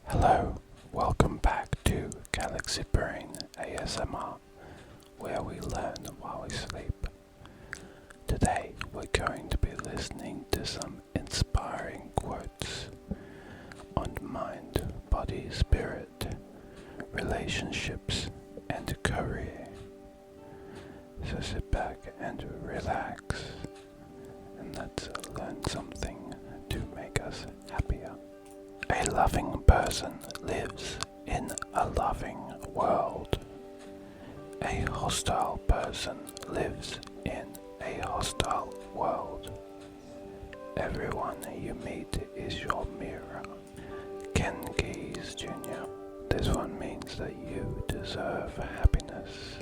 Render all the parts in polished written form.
Hello, welcome back to Galaxy Brain ASMR, where we learn while we sleep. Today we're going to be listening to some inspiring quotes on mind, body, spirit, relationships, and career. So sit back and relax, and let's learn something to make us happier. A loving person lives in a loving world. A hostile person lives in a hostile world. Everyone you meet is your mirror. Ken Keyes Jr. This one means that you deserve happiness.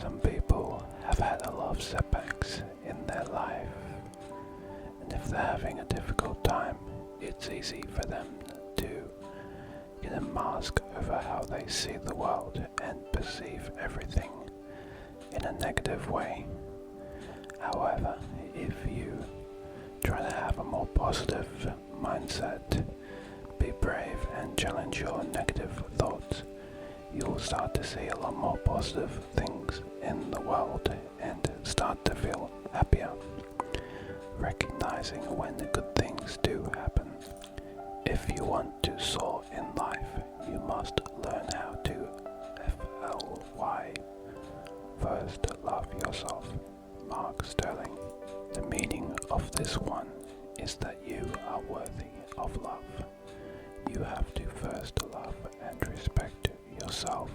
Some people have had a lot of setbacks in their life, and if they're having a difficult time, it's easy for them to get a mask over how they see the world and perceive everything in a negative way. However, if you try to have a more positive mindset, be brave and challenge your negative thoughts, you will start to see a lot more positive things in the world and start to feel happier, recognizing when the good things do happen. If you want to soar in life, you must learn how to FLY. First, love yourself. Mark Sterling. The meaning of this one is that you are worthy of love. You have to first love and respect yourself,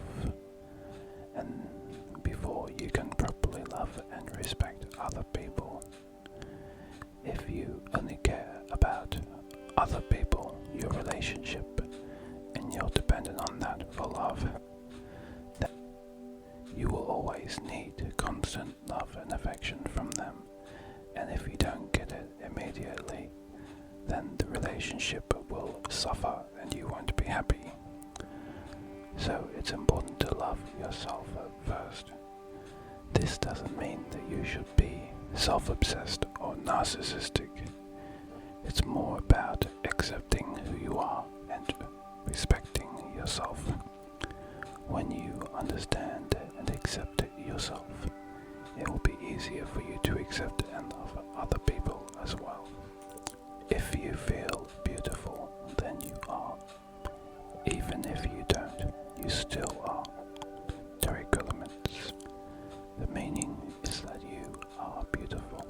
and before you can properly love and respect other people. If you only care about other people, your relationship, and you're dependent on that for love, then you will always need constant love and affection from them. And if you don't get it immediately, then the relationship will suffer and you won't be happy. So it's important to love yourself first. This doesn't mean that you should be self-obsessed or narcissistic. It's more about accepting who you are and respecting yourself. When you understand and accept yourself, it will be easier for you to accept and love other people as well. If you feel beautiful, then you are. Even if you don't, you still are. Terry Guillemets. The meaning is that you are beautiful.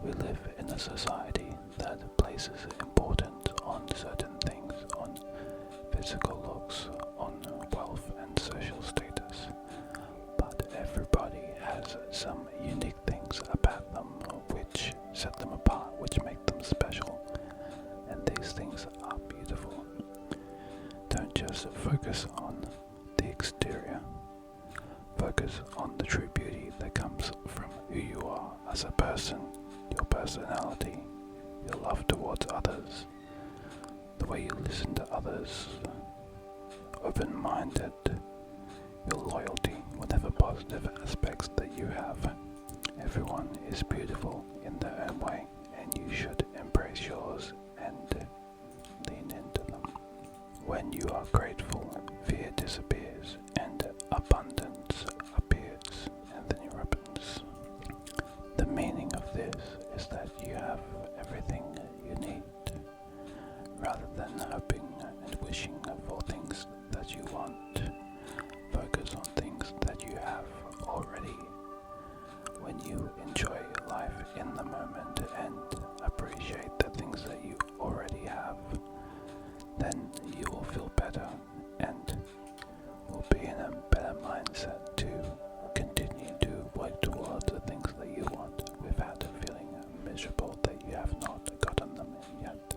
We live in a society that places importance on certain things, on physical looks, on wealth and social status. But everybody has some unique things about them which set them apart, which make them special. And these things are beautiful. Don't just focus on the exterior. Focus on the true beauty that comes from who you are as a person, your personality, your love towards others, the way you listen to others, open-minded, your loyalty, whatever positive aspects that you have. Everyone is beautiful in their own way, and you should embrace yours and lean into them. When you are grateful, fear disappears and abundance appears. Anthony Robbins. The meaning of this is that you have everything you need, rather than hoping and wishing for things that you want. Focus on things that you have already. When you enjoy life in the moment and appreciate the things that you already have, then you will feel better and will be in a better mindset to continue to work towards the things that you want without feeling miserable that you have not gotten them yet.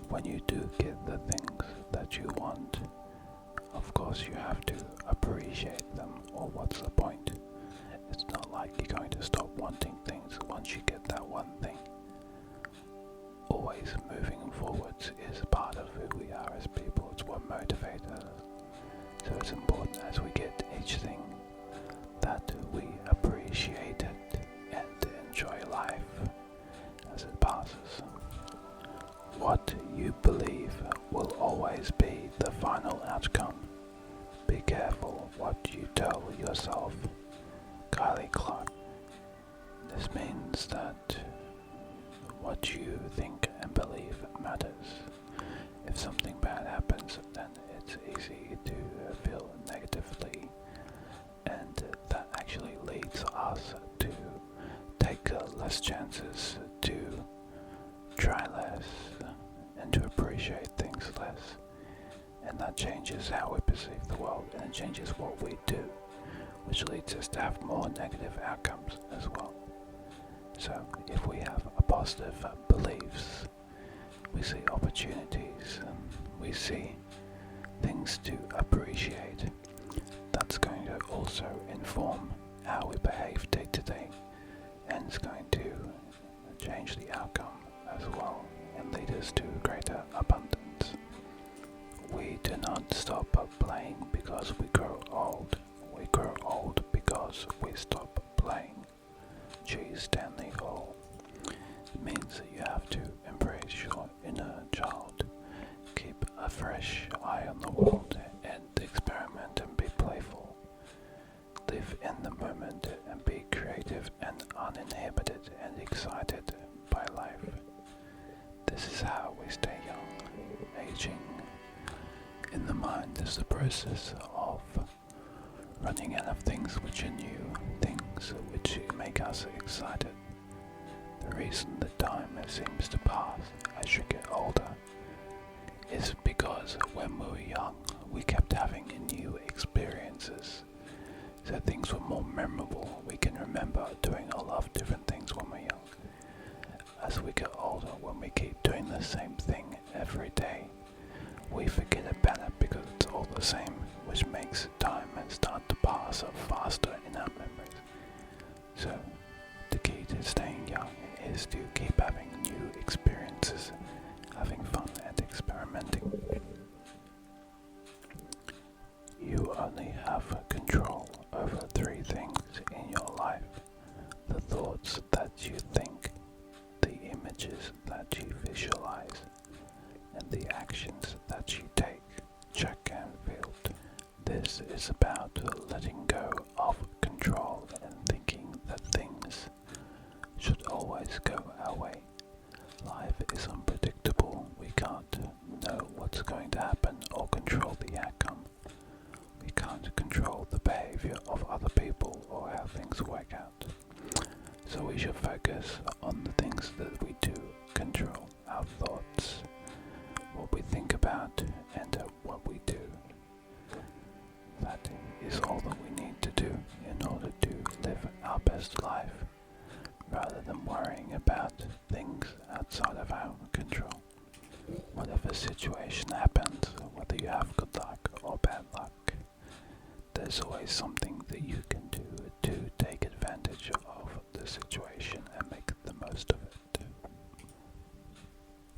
When you do get the things that you want, of course you have to appreciate them, or what's the point? It's not like you're going to stop wanting things once you get that one thing. Always moving forwards is part of who we are as people. It's what motivates us. So it's important as we get each thing that we appreciate it and enjoy life as it passes. What you believe always be the final outcome. Be careful what you tell yourself. Kylie Clark. This means that what you think and believe matters. If something bad happens, then it's easy to feel negatively, and that actually leads us to take less chances, to try less, and to appreciate things less. And that changes how we perceive the world, and it changes what we do, which leads us to have more negative outcomes as well. So if we have a positive beliefs, we see opportunities, and we see things to appreciate, that's going to also inform how we behave day to day, and it's going to change the outcome as well and lead us to greater abundance. We do not stop playing because we grow old. We grow old because we stop playing. G. Stanley Hall. It means that you have to embrace your inner child, keep a fresh eye on the world, and experiment and be playful. Live in the moment and be creative and uninhibited and excited by life. This is how we stay young. Aging in the mind is the process of running out of things which are new, things which make us excited. The reason that time seems to pass as you get older is because when we were young, we kept having new experiences. So things were more memorable. We can remember doing a lot of different things when we're young. As we get older, when we keep doing the same thing every day, we forget about it because it's all the same, which makes time start to pass faster in our memories. So the key to staying young is to keep having new experiences, having fun and experimenting. You only have control over 3 things in your life: the thoughts that you think, the images that you visualize, and the actions that you take. Check and field. This is about letting go of control and thinking that things should always go our way. Life is unpredictable. We can't know what's going to happen or control the outcome. We can't control the behavior of other people or how things work out. So we should focus on the things that we do control: our thoughts, what we think about, and what we do. That is all that we need to do in order to live our best life, rather than worrying about things outside of our control. Whatever situation happens, whether you have good luck or bad luck, there's always something that you can do to take advantage of the situation and make the most of it.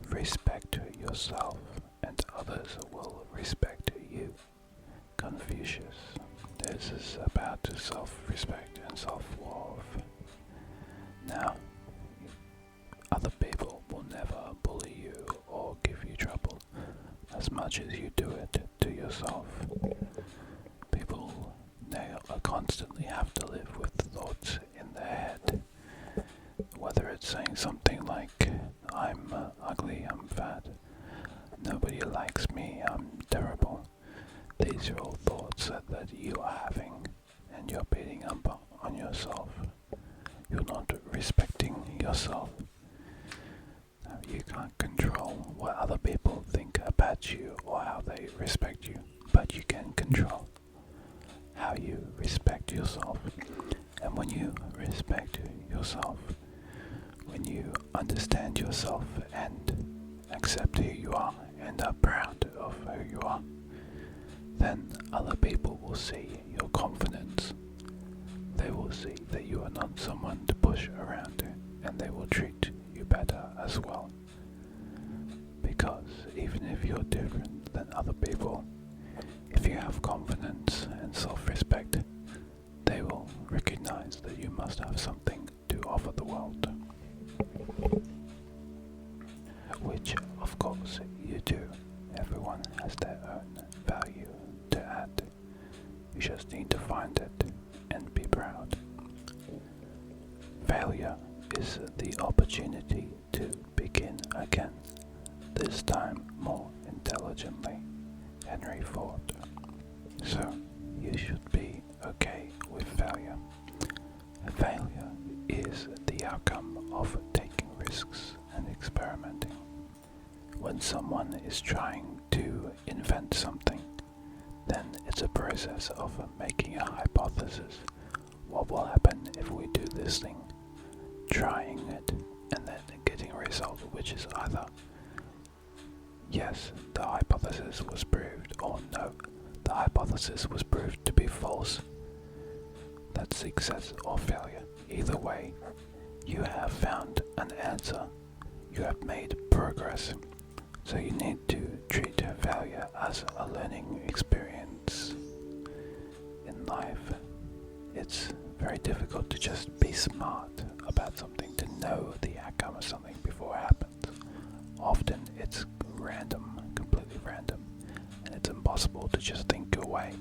Respect yourself and others will respect you. Confucius. This is about self-respect and self-worth. Now, other people will never bully you or give you trouble as much as you do it to yourself. People now constantly have to live with thoughts in their head, whether it's saying something like, I'm ugly, I'm fat, nobody likes me, I'm terrible. These are all thoughts that you are having, and you're beating up on yourself. You're not respecting yourself. Now, you can't control what other people think about you or how they respect you, but you can control how you respect yourself. And when you respect yourself, when you understand yourself and accept who you are and are proud of who you are, then other people will see your confidence. They will see that you are not someone to push around, and they will treat you better as well. Because even if you're different than other people, if you have confidence and self-respect, they will recognize that you must have something to offer the world. Which, of course, you do. Everyone has their own value to add. You just need to find it and be proud. Failure is the opportunity to begin again, this time more intelligently. Henry Ford. So, you should be okay with failure. Failure is the outcome of taking risks and experimenting. When someone is trying to invent something, then it's a process of making a hypothesis. What will happen if we do this thing? Trying it and then getting a result which is either yes, the hypothesis was proved, or no, the hypothesis was proved to be false. That's success or failure. Either way, you have found an answer. You have made progress. So you need to treat failure as a learning experience. In life, it's very difficult to just be smart about something, to know the outcome of something before it happens. Often it's random, completely random, and it's impossible to just think your way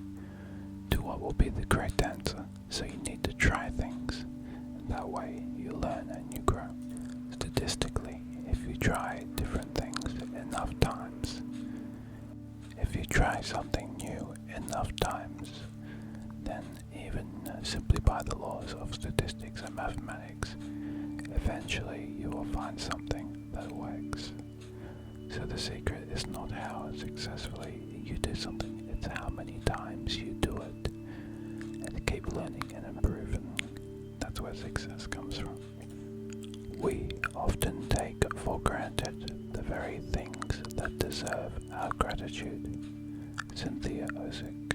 to what will be the correct answer. So you need to try things, and that way you learn and you grow. Statistically, if you try different things enough times, if you try something new enough times, then even simply by the laws of statistics and mathematics, eventually you will find something that works. So the secret is not how successfully you do something, it's how many times you do it. And keep learning and improving. That's where success comes from. We often take for granted the very things that deserve our gratitude. Cynthia Ozick.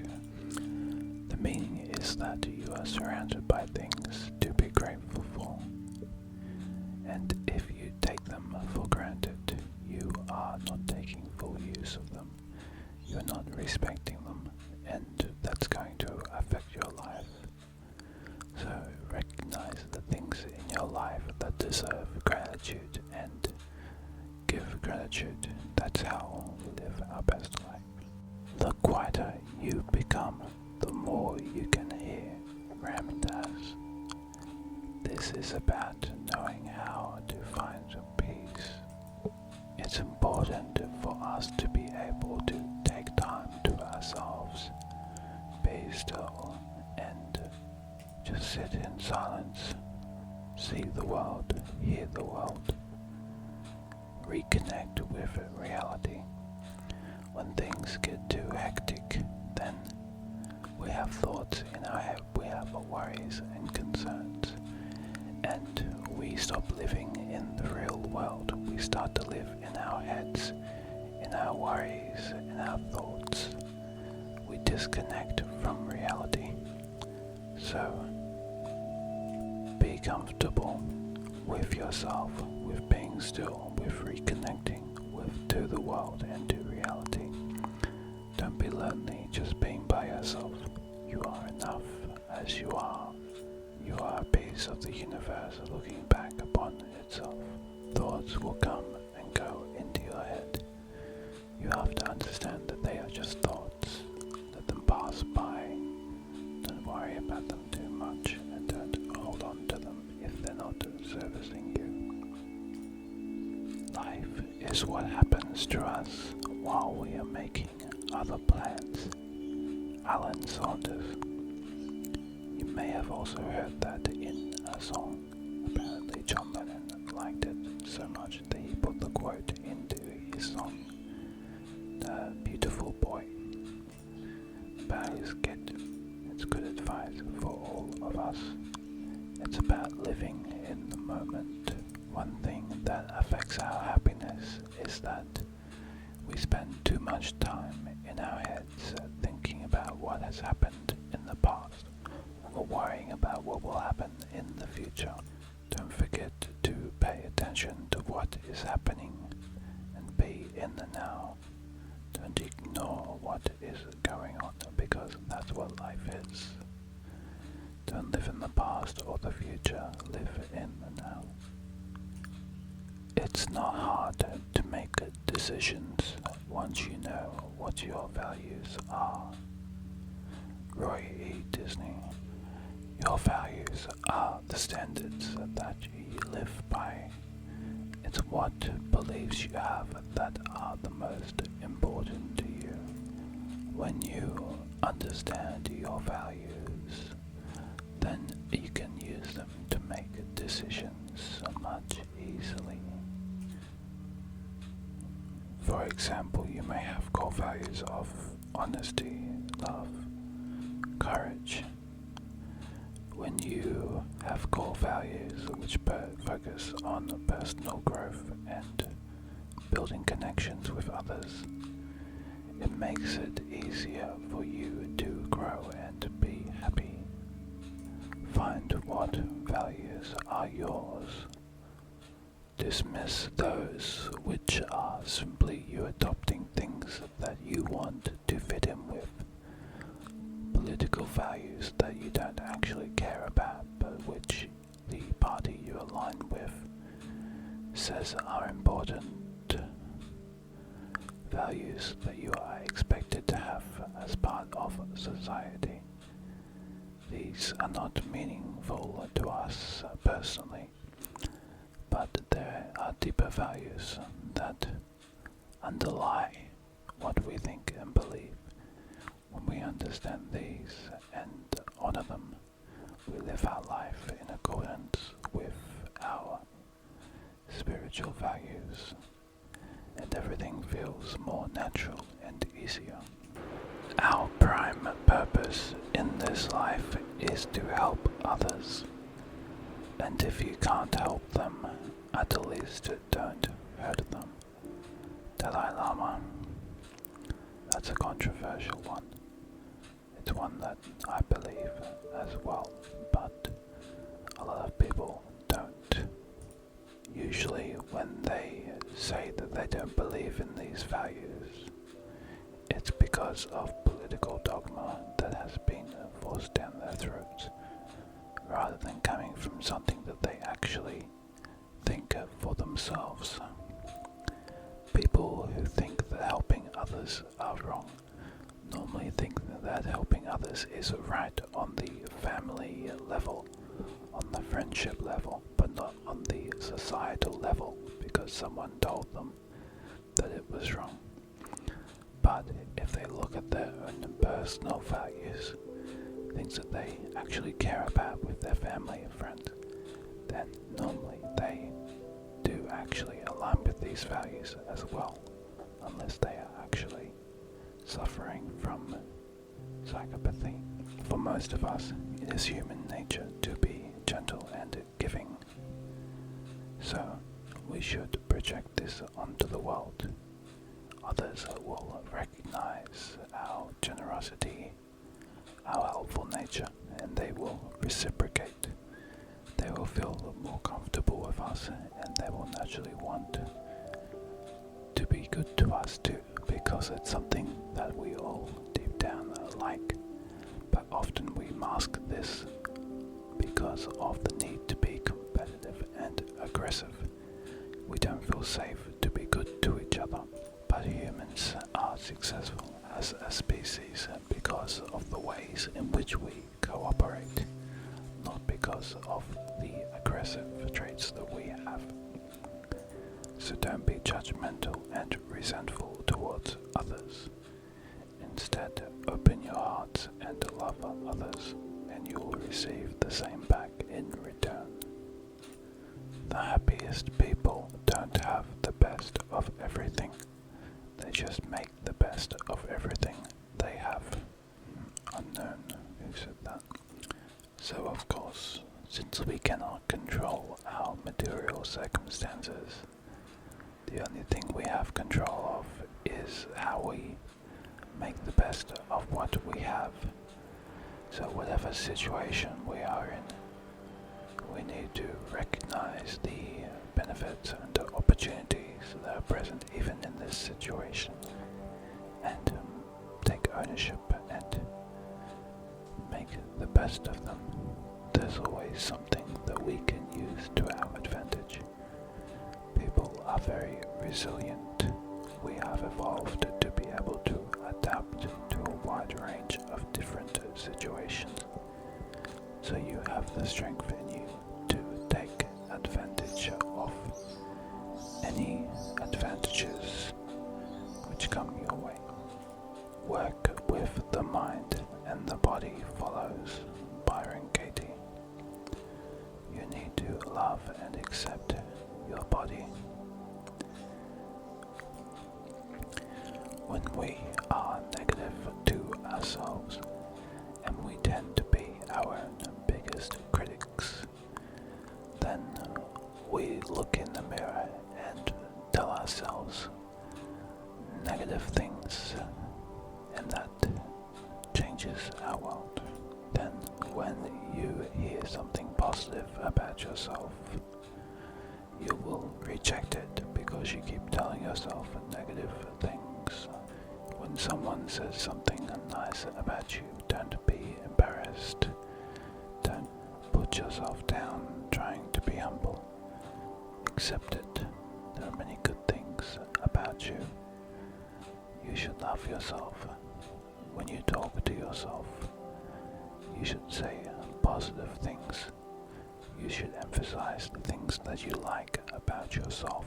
The meaning is that you are surrounded by things to be grateful for. And if you take them for granted, you are not taking full use of them. You are not respecting them, and that's going to affect your life. So recognize the things in your life that deserve gratitude and give gratitude. That's how we live our best life. The quieter you become, the more you can hear. Ramdas. This is about knowing how to find peace. It's important for us to be able to take time to ourselves, be still, and just sit in silence, see the world, hear the world, reconnect with reality. When things get too hectic, then we have thoughts in our head, we have worries and concerns, and we stop living in the real world. We start to live in our heads, in our worries, in our thoughts. We disconnect from reality. So, be comfortable with yourself, with being still, with reconnecting to the world and to reality. Don't be lonely just being by yourself. You are enough as you are. You are a piece of the universe looking back upon itself. Thoughts will come and go into your head. You have to understand that they are just thoughts. Let them pass by. Don't worry about them too much, and don't hold on to them if they're not servicing you. Life is what happens to us while we are making other plans. Alan Saunders. You may have also heard that in a song. Apparently John Lennon liked it so much that he put the quote into his song, The Beautiful Boy. About his kid. It's good advice for all of us. It's about living in the moment. One thing that affects our happiness is that we spend too much time in our heads thinking about what has happened in the past, or worrying about what will happen in the future. Don't forget to pay attention to what is happening and be in the now. Don't ignore what is going on, because that's what life is. Don't live in the past or the future, live in the now. It's not hard to make decisions once you know what your values are. Roy E. Disney. Your values are the standards that you live by. It's what beliefs you have that are the most important to you. When you understand your values, then you can use them to make decisions much easily. For example, you may have core values of honesty, love, courage. When you have core values which focus on personal growth and building connections with others, it makes it easier for you to grow and be happy. Find what values are yours. Dismiss those which are simply you adopting things that you want to fit in with. Political values that you don't actually care about, but which the party you align with says are important. Values that you are expected to have as part of society. These are not meaningful to us personally, but there are deeper values that underlie what we think and believe. When we understand these and honor them, we live our life in accordance with our spiritual values, and everything feels more natural and easier. Our prime purpose in this life is to help others, and if you can't help them, at least don't hurt them. Dalai Lama. That's a controversial one. It's one that I believe as well, but a lot of people don't. Usually when they say that they don't believe in these values, it's because of political dogma that has been forced down their throats, rather than coming from something that they actually think for themselves. People who think that helping others are wrong normally think that helping others is right on the family level, on the friendship level, but not on the societal level because someone told them that it was wrong. But if they look at their own personal values, things that they actually care about with their family and friends, then normally they do actually align with these values as well, unless they are actually suffering from psychopathy. For most of us, it is human nature to be gentle and giving. So, we should project this onto the world. Others will recognize our generosity, our helpful nature, and they will reciprocate. They will feel more comfortable with us, and they will naturally want to be good to us too, because it's something that we all deep down like. But often we mask this because of the need to be competitive and aggressive. We don't feel safe to be good to each other. But humans are successful as a species because of the ways in which we cooperate, not because of the aggressive traits that we have. So don't be judgmental and resentful towards others. Instead, open your heart and love others, and you will receive the same back in return. The happiest people don't have the best of everything. They just make the best of everything they have. Unknown who said that. So of course, since we cannot control our material circumstances, the only thing we have control of is how we make the best of what we have. So whatever situation we are in, we need to recognize the benefits and the opportunities that are present even in this situation, and take ownership and make the best of them. There's always something that we can use to our advantage. People are very resilient. We have evolved the strength in you to take advantage of any advantages which come your way. Work with the mind and the body follows Byron Katie. You need to love and accept your body. When we are negative to ourselves, and we tend to be our own biggest critics, then we look in the mirror and tell ourselves negative things, and that changes our world. Then when you hear something positive about yourself, you will reject it because you keep telling yourself negative things. When someone says something nice about you, don't be embarrassed. Don't put yourself down trying to be humble. Accept it. There are many good things about you. You should love yourself. When you talk to yourself, you should say positive things. You should emphasize the things that you like about yourself.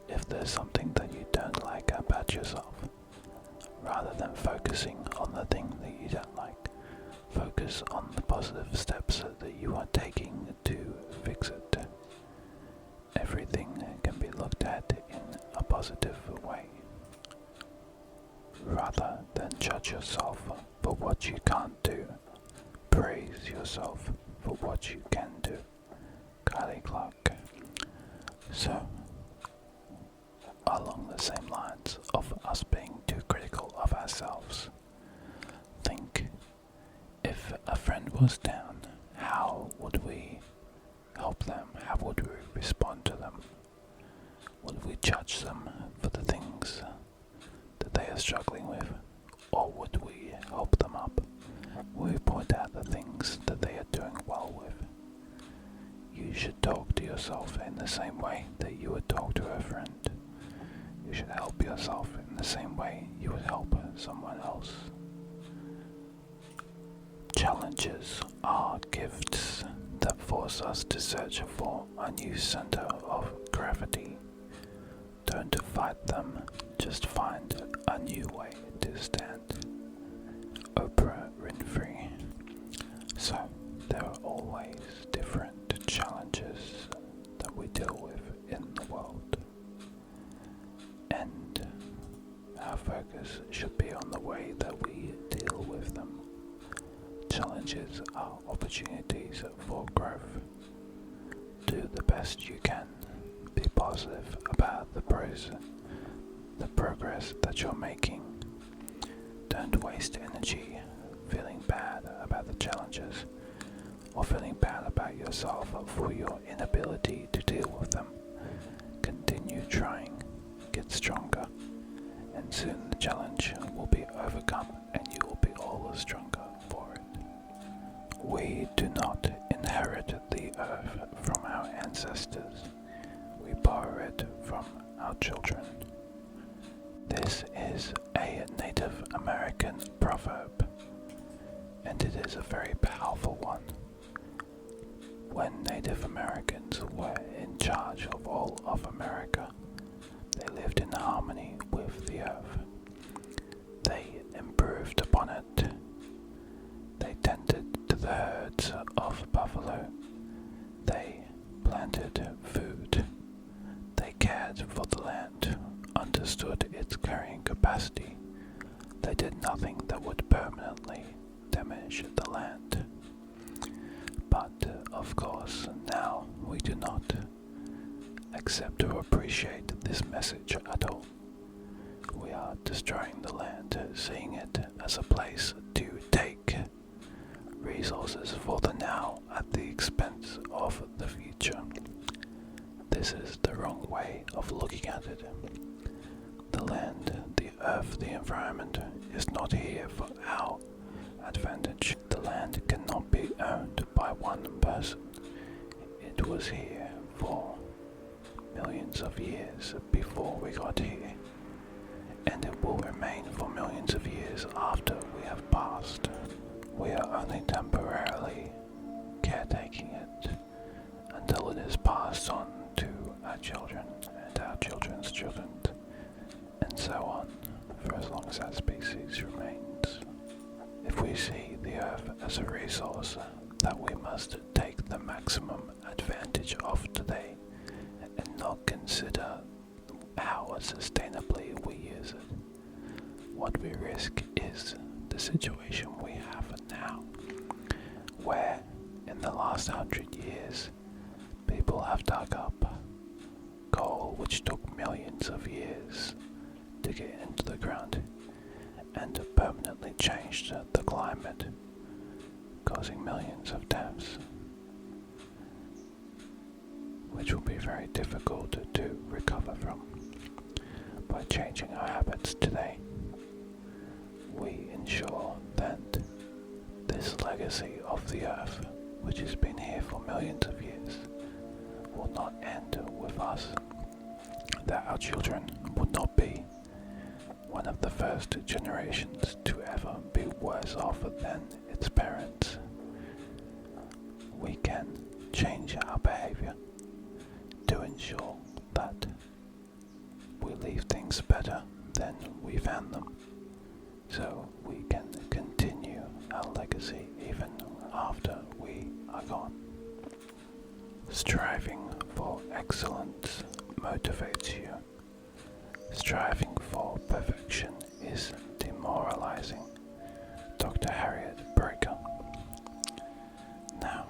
If there's something that you don't like about yourself, rather than focusing on the thing that you don't like, focus on the positive steps that you are taking to fix it. Everything can be looked at in a positive way, rather than judge yourself for what you can't do. Praise yourself for what you can do. Kylie Clark. So, along the same lines of us being too critical of ourselves, think, if a friend was down, how would we help them? How would we respond to them? Would we judge them for the things that they are struggling with? Or would we help them up? Would we point out the things that they are doing well with? You should talk to yourself in the same way that you would talk to a friend. You should help yourself in the same way you would help someone else. Challenges are gifts that force us to search for a new center of gravity. Don't fight them, just find a new way to stand. Oprah Winfrey. So, there are always different challenges that we deal with in the world. And our focus should be on the way that we deal with them. Challenges are opportunities for growth. Do the best you can. Be positive about the progress that you're making. Don't waste energy feeling bad about the challenges or feeling bad about yourself for your inability to deal with them. Continue trying, get stronger, and soon the challenge will be overcome and you will be all the stronger for it. We do not inherit the earth from our ancestors. We borrow it from our children. This is a Native American proverb, and it is a very powerful one. When Native Americans were in charge of all of America, they lived in harmony with the earth. They improved upon it. They tended to the herds of buffalo. They planted food. They cared for the land, understood its carrying capacity. They did nothing that would permanently damage the land. But, of course, now we do not accept or appreciate this message at all. We are destroying the land, seeing it as a place to take resources for the now at the expense of the future. This is the wrong way of looking at it. The land, the earth, the environment is not here for our advantage. The land cannot be owned by one person. It was here for millions of years before we got here, and it will remain for millions of years after we have passed. We are only temporarily caretaking it until it is passed on to our children and our children's children, and so on, for as long as our species remains. If we see the Earth as a resource that we must take the maximum advantage of today, and not consider how sustainably we use it, what we risk is the situation we have now, where in the last 100 years people have dug up coal which took millions of years to get into the ground and permanently changed the climate, causing millions of deaths, which will be very difficult to recover from. By changing our habits today, we ensure that this legacy of the Earth, which has been here for millions of years, will not end with us, that our children will not be one of the first generations to ever be worse off than its parents. We can change our behavior to ensure that we leave things better than we found them, so we can continue our legacy even after we are gone. Striving for excellence motivates you. Striving for perfection is demoralizing. Dr. Harriet Breaker. Now,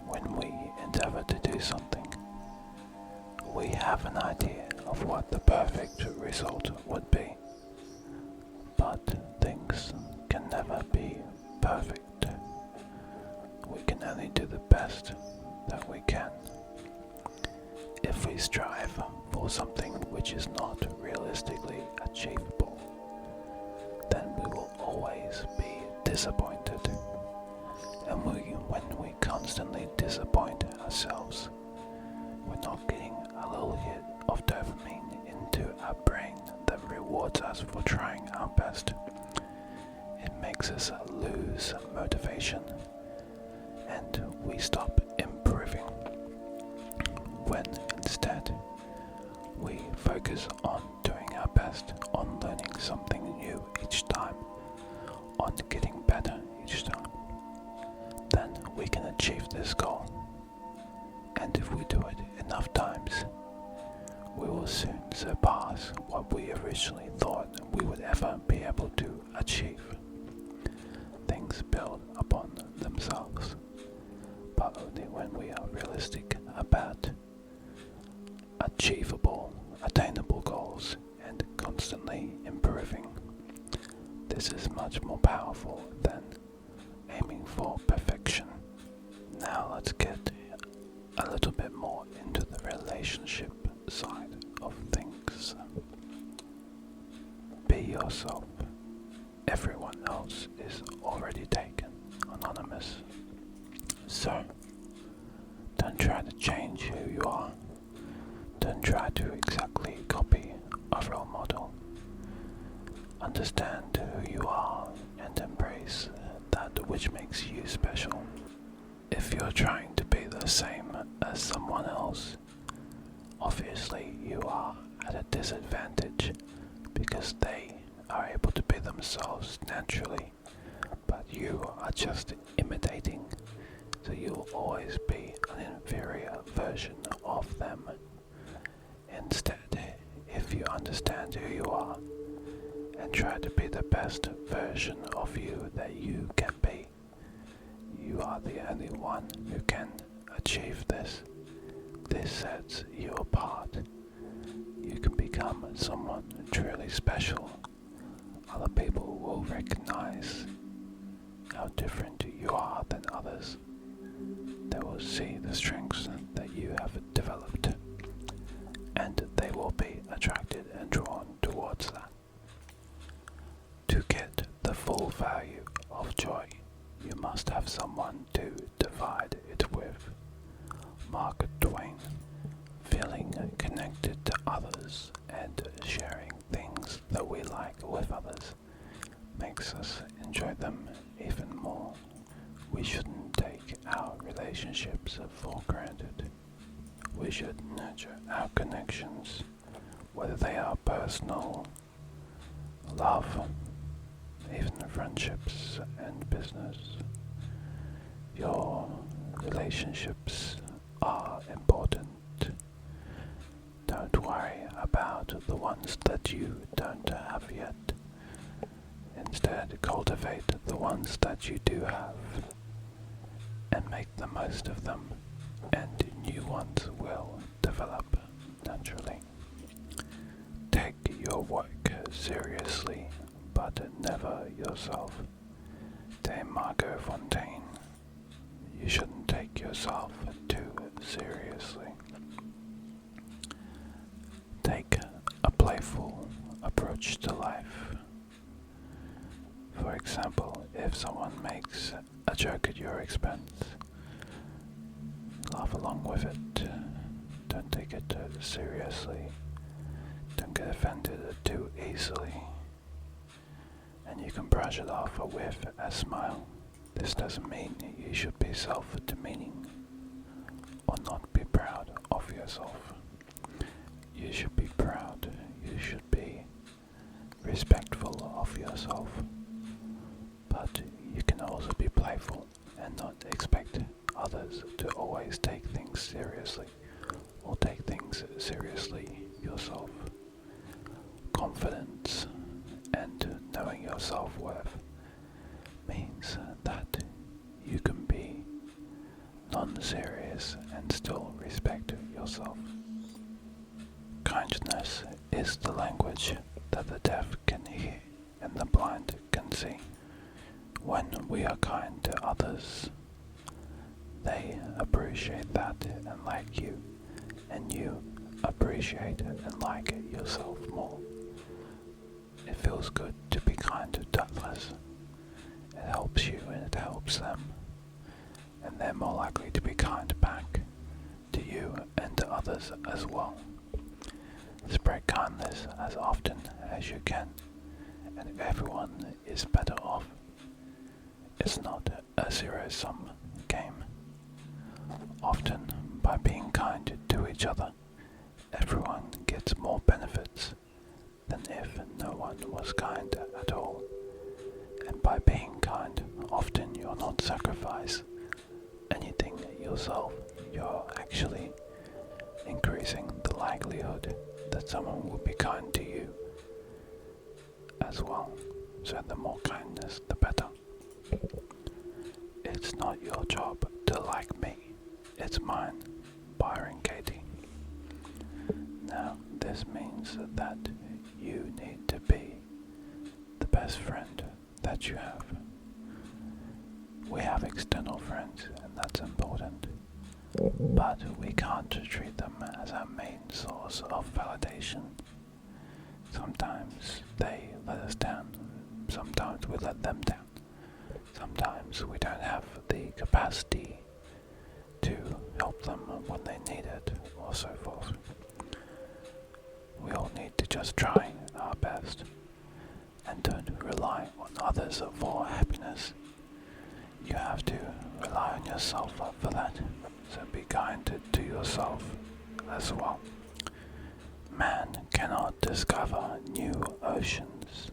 when we endeavor to do something, we have an idea of what the perfect result would be, but things can never be perfect. We can only do the best that we can. If we strive for something which is not realistically achievable, then we will always be disappointed. And when we constantly disappoint ourselves, we're not getting a little hit of dopamine into our brain that rewards us for trying our best. It makes us lose motivation, and we stop improving. When instead we focus on doing our best, on learning something new each time, on getting better each time, then we can achieve this goal. And if we do it enough times, we will soon surpass what we originally thought we would ever be able to achieve. Things build upon themselves, but only when we are realistic about achievable, attainable goals and constantly improving. This is much more powerful than aiming for perfection. Now let's get a little bit more into the relationship side of things. Be yourself. Everyone else is already taken. Anonymous. So, don't try to change who you are. Don't try to exactly copy a role model. Understand who you are and embrace that which makes you special. If you're trying to be the same as someone else, obviously you are at a disadvantage because they are able to be themselves naturally, but you are just imitating, so you'll always be an inferior version of them. Instead, if you understand who you are and try to be the best version of you that you can be, you are the only one who can achieve this. This sets you apart. You can become someone truly special. Other people will recognize how different you are than others. They will see the strengths that you have developed, and they will be attracted and drawn towards that. To get the full value of joy, you must have someone to divide it with. Mark Twain. Feeling connected to others and sharing things that we like with others makes us enjoy them even more. We shouldn't take our relationships for granted. We should nurture our connections, whether they are personal, love, even friendships and business. Your relationships are important. Don't worry about the ones that you don't have yet. Instead, cultivate the ones that you do have and make the most of them, and new ones will develop naturally. Take your work seriously, but never yourself. De Marco Fontaine. You shouldn't take yourself too seriously. Take a playful approach to life. For example, if someone makes a joke at your expense, laugh along with it. Don't take it seriously. Don't get offended too easily. And you can brush it off with a smile. This doesn't mean you should be self-demeaning or not be proud of yourself. You should be proud. You should be respectful of yourself. But you can also be playful and not expect others to always take things seriously or take things seriously yourself. Confidence and knowing your self-worth means that you can be non-serious and still respect yourself. Kindness is the language that the deaf can hear and the blind can see. When we are kind to others, they appreciate that and like you, and you appreciate and like yourself more. It feels good to be kind to others. It helps you and it helps them, and they're more likely to be kind back to you and to others as well. Spread kindness as often as you can, and everyone is better off. It's not a zero-sum game. Often, by being kind to each other, everyone gets more benefits than if no one was kind at all. And by being kind, often you're not sacrificing anything yourself. You're actually increasing the likelihood that someone will be kind to you as well. So the more kindness, the better. It's not your job to like me, it's mine. Byron Katie. Now, this means that you need to be the best friend that you have. We have external friends, and that's important, but we can't treat them as our main source of validation. Sometimes they let us down, sometimes we let them down, sometimes we don't have the capacity to help them when they need it, or so forth. We all need to just try our best, and don't rely on others for happiness. You have to rely on yourself for that, so be kind to yourself as well. Man cannot discover new oceans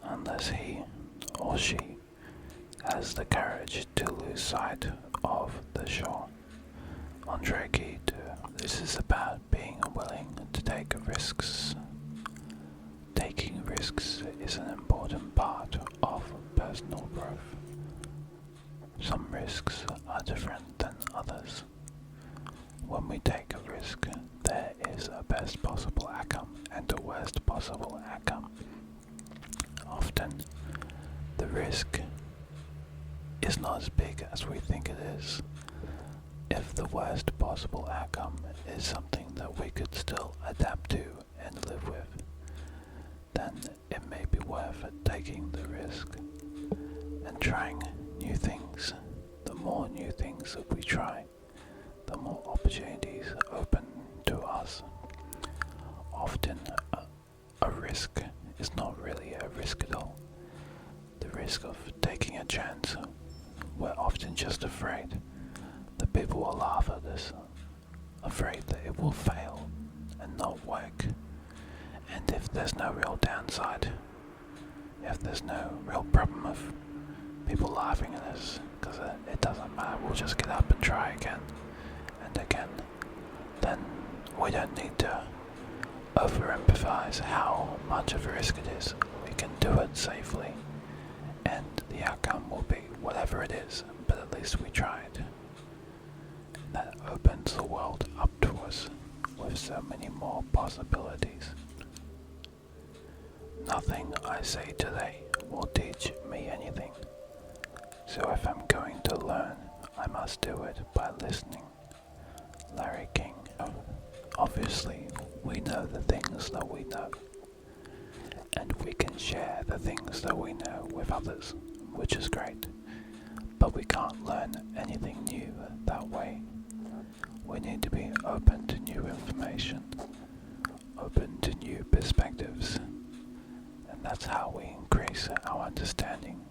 unless he or she has the courage to lose sight of the shore. Andre Gide. This is about being willing to take risks. Taking risks is an important part of personal growth. Some risks are different than others. When we take a risk, there is a best possible outcome and a worst possible outcome. Often, the risk is not as big as we think it is. If the worst possible outcome is something that we could still adapt to and live with, then it may be worth taking the risk and trying new things. The more new things that we try, the more opportunities open to us. Often, a risk is not really a risk at all. The risk of taking a chance, we're often just afraid people will laugh at us, afraid that it will fail and not work. And if there's no real downside, if there's no real problem of people laughing at us, because it doesn't matter, we'll just get up and try again and again, then we don't need to over-emphasize how much of a risk it is. We can do it safely, and the outcome will be whatever it is, but at least we tried. And that opens the world up to us with so many more possibilities. Nothing I say today will teach me anything. So if I'm going to learn, I must do it by listening. Larry King. Obviously, we know the things that we know, and we can share the things that we know with others, which is great. But we can't learn anything new that way. We need to be open to new information, open to new perspectives, and that's how we increase our understanding,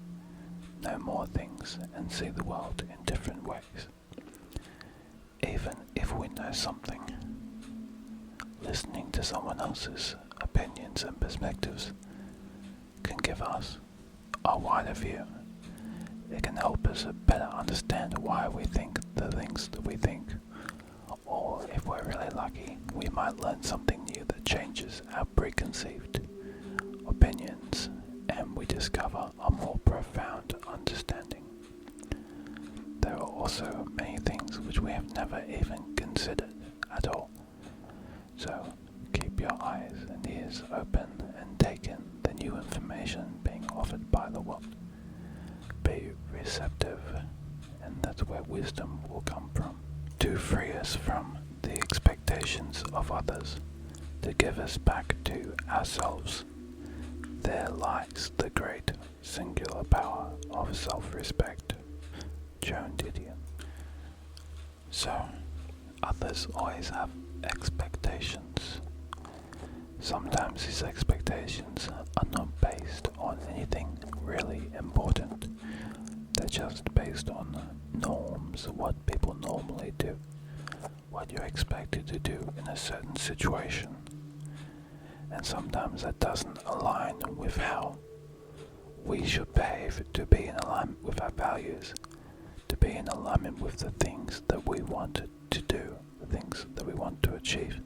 know more things, and see the world in different ways. Even if we know something, listening to someone else's opinions and perspectives can give us a wider view. It can help us better understand why we think the things that we think. Or if we're really lucky, we might learn something new that changes our preconceived opinions, and we discover a more profound understanding. There are also many things which we have never even considered at all. So keep your eyes and ears open and take in the new information being offered by the world. Be receptive, and that's where wisdom will come from. To free us from the expectations of others, to give us back to ourselves. There lies the great singular power of self-respect. Joan Didion. So, others always have expectations. Sometimes these expectations are not based on anything really important. They're just based on norms, what people normally do, what you're expected to do in a certain situation. And sometimes that doesn't align with how we should behave, to be in alignment with our values, to be in alignment with the things that we want to do, the things that we want to achieve,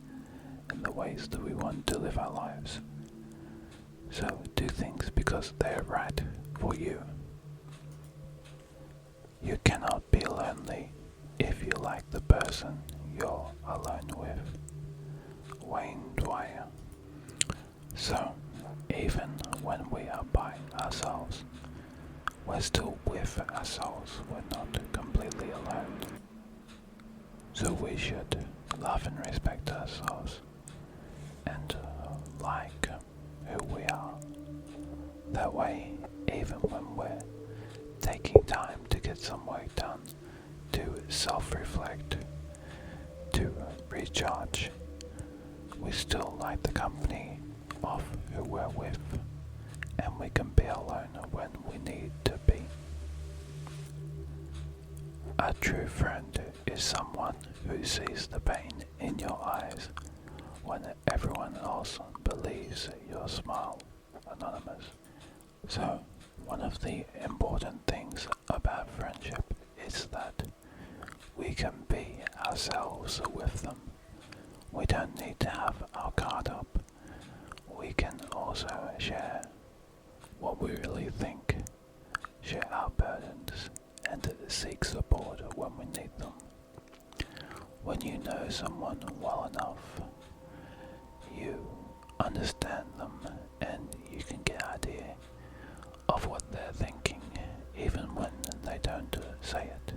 and the ways that we want to live our lives. So do things because they are right for you. You cannot be lonely if you like the person you're alone with. Wayne Dwyer. So, even when we are by ourselves, we're still with ourselves, we're not completely alone. So we should love and respect ourselves, and like who we are. That way, even when we're taking time to get some work done, to self-reflect, to recharge, we still like the company of who we're with, and we can be alone when we need to be. A true friend is someone who sees the pain in your eyes when everyone else believes your smile. Anonymous. So, one of the important things about friendship is that we can be ourselves with them. We don't need to have our guard up. We can also share what we really think, share our burdens, and seek support when we need them. When you know someone well enough, you understand them and you can get an idea of what they're thinking, even when they don't say it.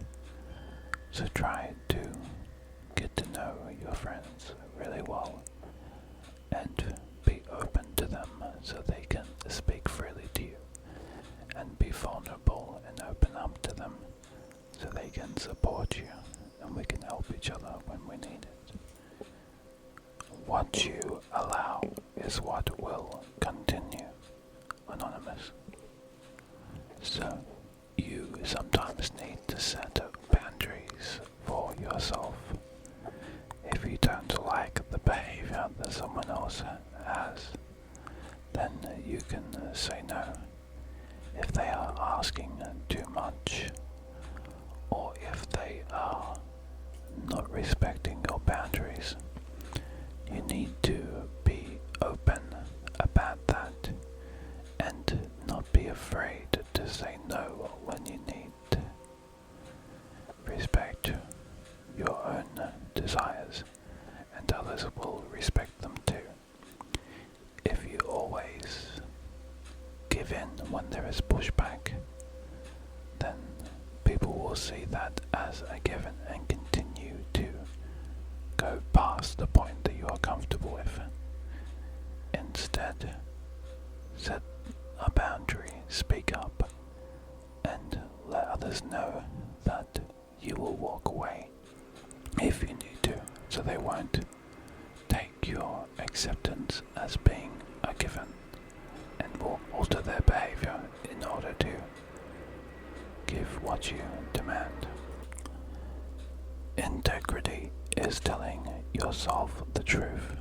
So try to get to know your friends really well and be open to them so they can speak freely to you, and be vulnerable and open up to them so they can support you and we can help each other when we need it. What you allow is what will continue. Anonymous. So, you sometimes need to set boundaries for then you can say no. If they are asking too much, or if they are not respecting your boundaries, you need to be open about that and not be afraid to say no when you need. Respect your own desires, and others will respect them too. If you always give in when there is pushback, then people will see that as a given and continue to go past the point that you are comfortable with. Instead, set a boundary, speak up, and let others know that you will walk away if you need to, so they won't take your acceptance as being a given and will alter their behavior in order to give what you demand. Integrity is telling yourself the truth.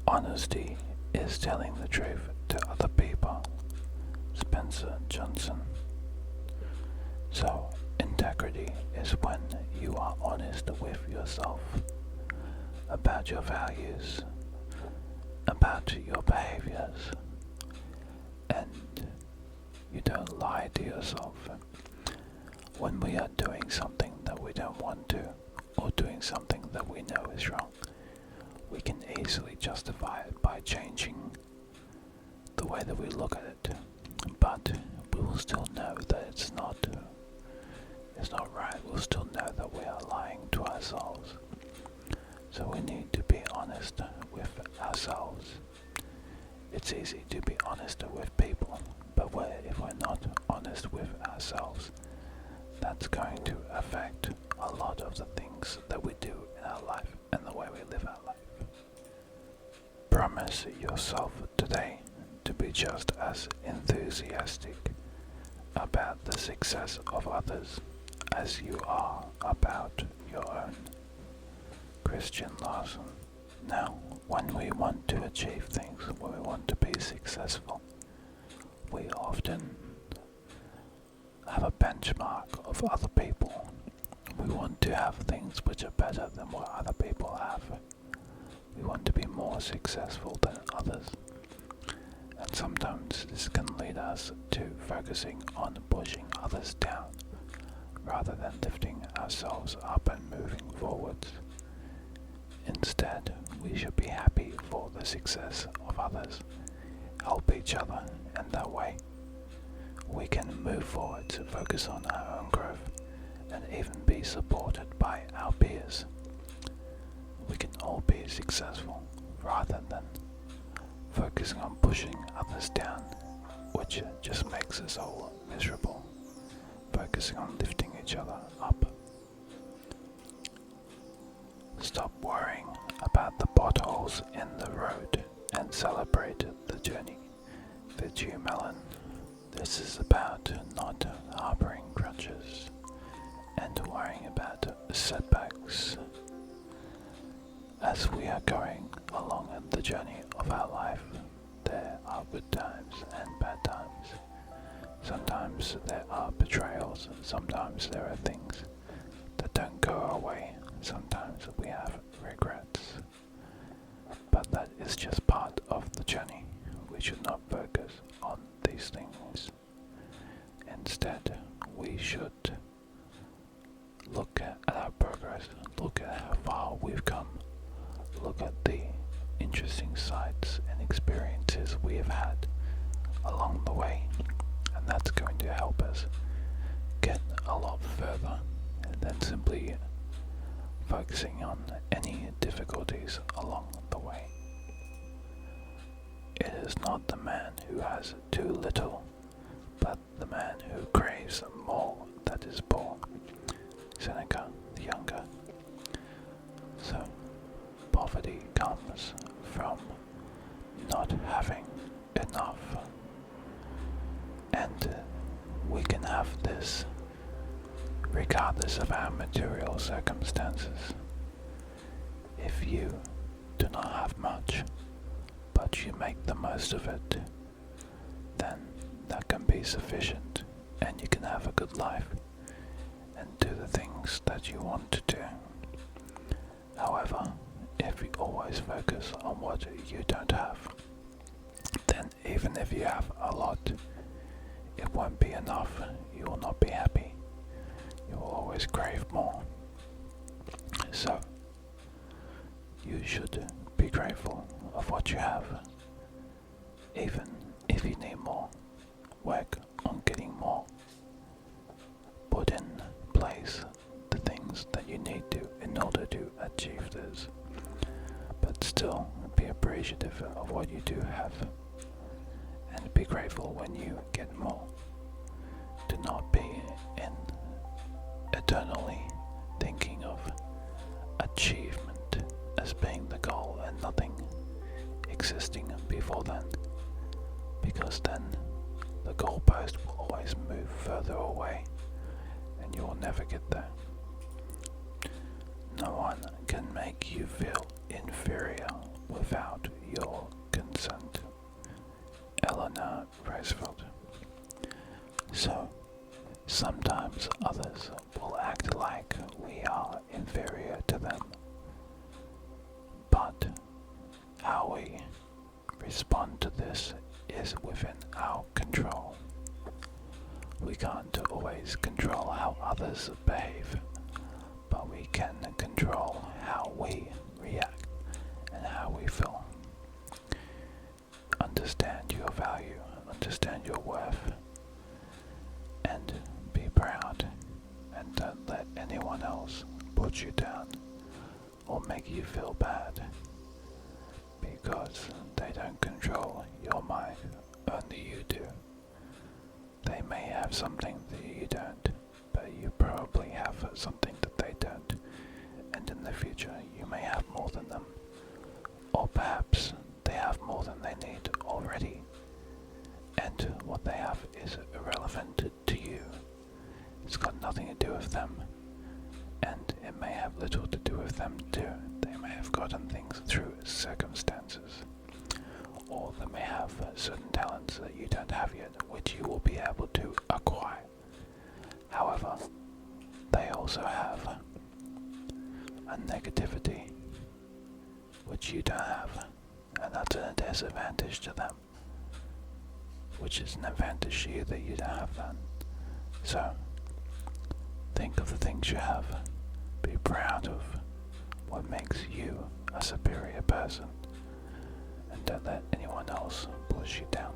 Honesty is telling the truth to other people. Spencer Johnson. So, integrity is when you are honest with yourself about your values, about your behaviors, and you don't lie to yourself. When we are doing something that we don't want to, or doing something that we know is wrong, we can easily justify it by changing the way that we look at it, but we will still know that it's not right. We'll still know that we are lying to ourselves. So we need to be honest with ourselves. It's easy to be honest with people, but if we're not honest with ourselves, that's going to affect a lot of the things that we do in our life and the way we live our life. Promise yourself today to be just as enthusiastic about the success of others as you are about your own. Christian Larson. Now, when we want to achieve things, when we want to be successful, we often have a benchmark of other people. We want to have things which are better than what other people have. We want to be more successful than others. And sometimes this can lead us to focusing on pushing others down, rather than lifting ourselves up and moving forwards. Instead, we should be happy for the success of others, help each other, and that way we can move forward to focus on our own growth and even be supported by our peers. We can all be successful rather than focusing on pushing others down, which just makes us all miserable. Focusing on lifting each other up. Stop worrying about the potholes in the road and celebrate the journey. Viju Melon. This is about not harboring grudges and worrying about setbacks. As we are going along the journey of our life, there are good times and bad times. Sometimes there are betrayals, sometimes there are things that don't go our way, sometimes we have regrets. But that is just part of the journey. We should not focus on these things. Instead, we should look at our progress, look at how far we've come, look at the interesting sights and experiences we have had along the way. And that's going to help us get a lot further than simply focusing on any difficulties along the way. It is not the man who has too little, but the man who craves more that is poor. Seneca the Younger. So, poverty comes from not having enough. And we can have this regardless of our material circumstances. If you do not have much, but you make the most of it, then that can be sufficient and you can have a good life and do the things that you want to do. However, if you always focus on what you don't have, then even if you have a lot, it won't be enough. You will not be happy. You will always crave more. So, you should be grateful of what you have. Even if you need more, work on getting more. Put in place the things that you need to in order to achieve this. But still be appreciative of what you do have. And be grateful when you get more. Do not be eternally thinking of achievement as being the goal and nothing existing before then, because then the goalpost will always move further away and you will never get there. No one can make you feel inferior without your consent. Eleanor Roosevelt. So, sometimes others will act like we are inferior to them, but how we respond to this is within our control. We can't always control how others behave, but we can control how we react and how we feel. Understand your value, understand your worth, and be proud, and don't let anyone else put you down or make you feel bad, because they don't control your mind, only you do. They may have something that you don't, but you probably have something that they don't, and in the future you may have more than them, or perhaps they have more than they need already, and what they have is irrelevant to you. It's got nothing to do with them, and it may have little to do with them too. They may have gotten things through circumstances, or they may have certain talents that you don't have yet, which you will be able to acquire. However, they also have a negativity which you don't have, and that's a disadvantage to them, which is an advantage to you that you don't have that. So, think of the things you have, be proud of what makes you a superior person, and don't let anyone else push you down.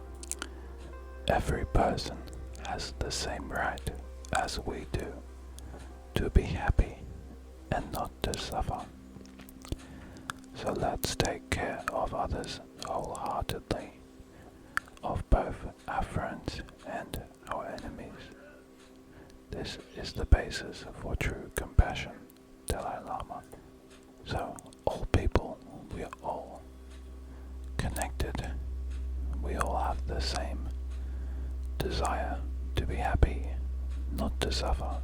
Every person has the same right as we do to be happy and not to suffer. So let's take care of others wholeheartedly, of both our friends and our enemies. This is the basis for true compassion, Dalai Lama. So, all people, we are all connected. We all have the same desire to be happy, not to suffer,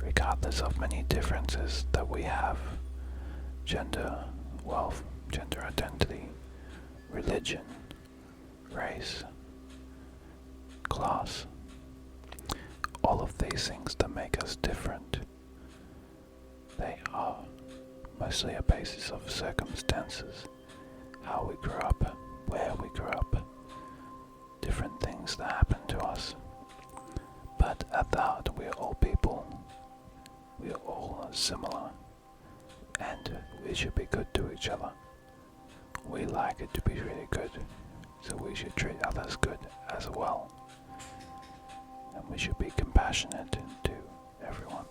regardless of many differences that we have: gender, wealth, gender identity, religion, race, class. All of these things that make us different, they are mostly a basis of circumstances, how we grew up, where we grew up, different things that happen to us. But at the heart, we are all people. We are all similar, and we should be good to each other. We like it to be really good, so we should treat others good as well. And we should be compassionate to everyone.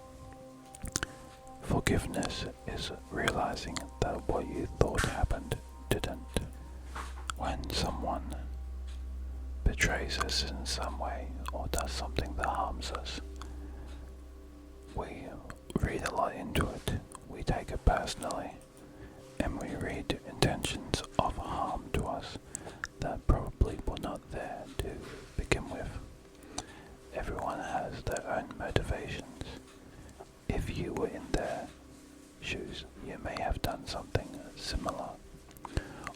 Forgiveness is realizing that what you thought happened didn't. When someone betrays us in some way or does something that harms us, we read a lot into it, we take it personally, and we read intentions of harm to us that probably were not there to begin with. Everyone has their own motivations. If you were in their shoes, you may have done something similar,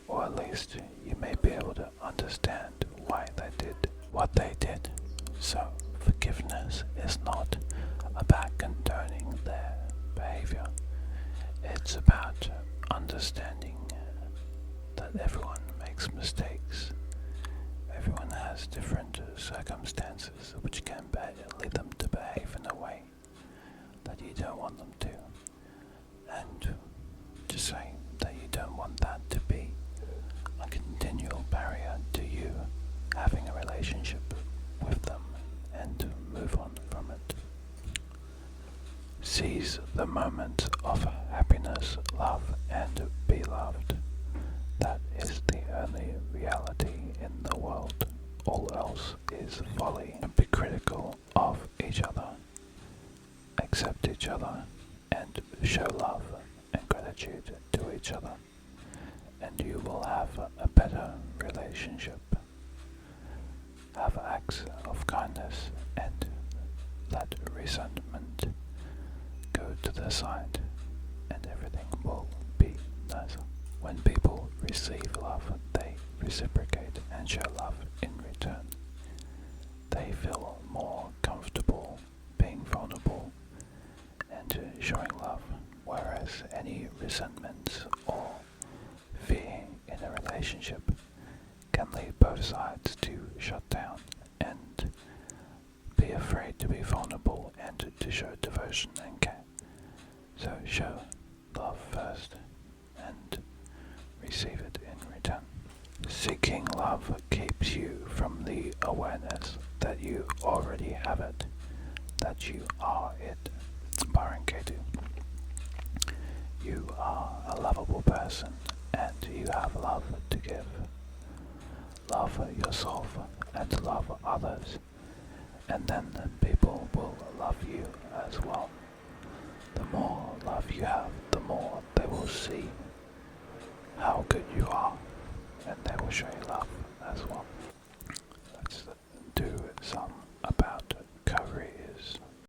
or at least you understand why they did what they did. So forgiveness is not about condoning their behavior. It's about understanding that everyone makes mistakes. Everyone has different circumstances which can lead them to behave in a way that you don't want them to. And to say that you don't want that to be a continual barrier to you having a relationship with them and to move on from it. Seize the moment of happiness, love, and be loved. That is the only reality in the world. All else is folly. And be critical of each other. Accept each other and show love and gratitude to each other. And you will have a better relationship. Have acts of kindness and let resentment go to the side, and everything will be nicer. When people receive love, they reciprocate and show love in return. They feel more comfortable being vulnerable and showing love, whereas any resentment or fear in a relationship can lead both sides to shut down and be afraid to be vulnerable and to show devotion and care. So show love first and receive it in return. Seeking love keeps you from the awareness that you already have it, that you are it. Barankatu. You are a lovable person and you have love to give. Love yourself and love others, and then people will love you as well. The more love you have, the more they will see